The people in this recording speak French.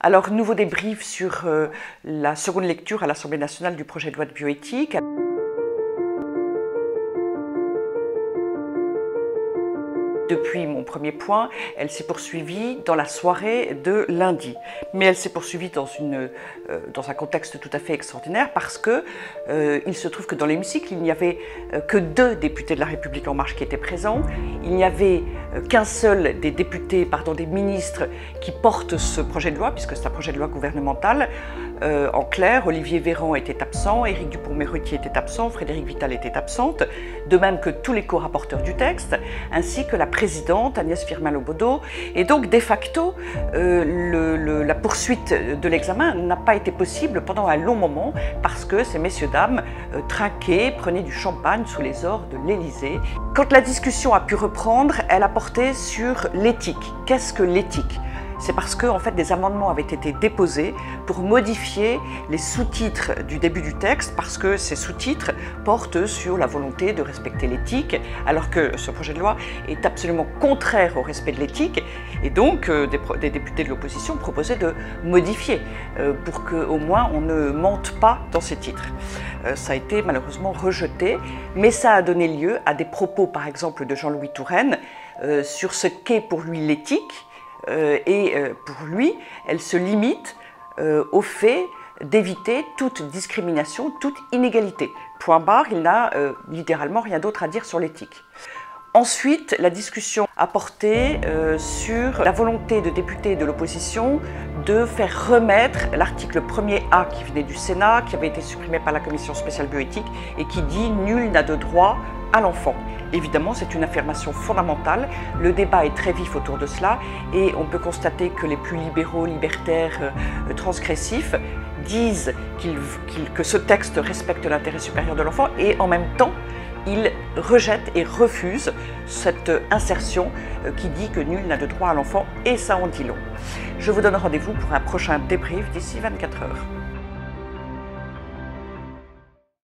Alors, nouveau débrief sur la seconde lecture à l'Assemblée nationale du projet de loi de bioéthique. Depuis mon premier point, elle s'est poursuivie dans la soirée de lundi. Mais elle s'est poursuivie dans un contexte tout à fait extraordinaire parce que il se trouve que dans l'hémicycle, il n'y avait que 2 députés de La République En Marche qui étaient présents. Il n'y avait qu'un seul des députés, des ministres qui portent ce projet de loi, puisque c'est un projet de loi gouvernemental. En clair, Olivier Véran était absent, Éric Dupond-Moretti était absent, Frédérique Vidal était absente, de même que tous les co-rapporteurs du texte, ainsi que la présidente Agnès Firmin-Lebaudot. Et donc, de facto, la poursuite de l'examen n'a pas été possible pendant un long moment parce que ces messieurs-dames trinquaient, prenaient du champagne sous les ors de l'Élysée. Quand la discussion a pu reprendre, elle a porté sur l'éthique. Qu'est-ce que l'éthique ? C'est parce que, en fait, des amendements avaient été déposés pour modifier les sous-titres du début du texte, parce que ces sous-titres portent sur la volonté de respecter l'éthique, alors que ce projet de loi est absolument contraire au respect de l'éthique. Et donc, des députés de l'opposition proposaient de modifier pour qu'au moins on ne mente pas dans ces titres. Ça a été malheureusement rejeté, mais ça a donné lieu à des propos, par exemple, de Jean-Louis Touraine sur ce qu'est pour lui l'éthique. Pour lui, elle se limite au fait d'éviter toute discrimination, toute inégalité. Point barre, il n'a littéralement rien d'autre à dire sur l'éthique. Ensuite, la discussion a porté sur la volonté de députés de l'opposition de faire remettre l'article 1er A qui venait du Sénat, qui avait été supprimé par la commission spéciale bioéthique et qui dit « Nul n'a de droit à l'enfant ». Évidemment, c'est une affirmation fondamentale. Le débat est très vif autour de cela et on peut constater que les plus libéraux, libertaires, transgressifs disent que ce texte respecte l'intérêt supérieur de l'enfant et en même temps, ils rejettent et refusent cette insertion qui dit que nul n'a de droit à l'enfant et ça en dit long. Je vous donne rendez-vous pour un prochain débrief d'ici 24 heures.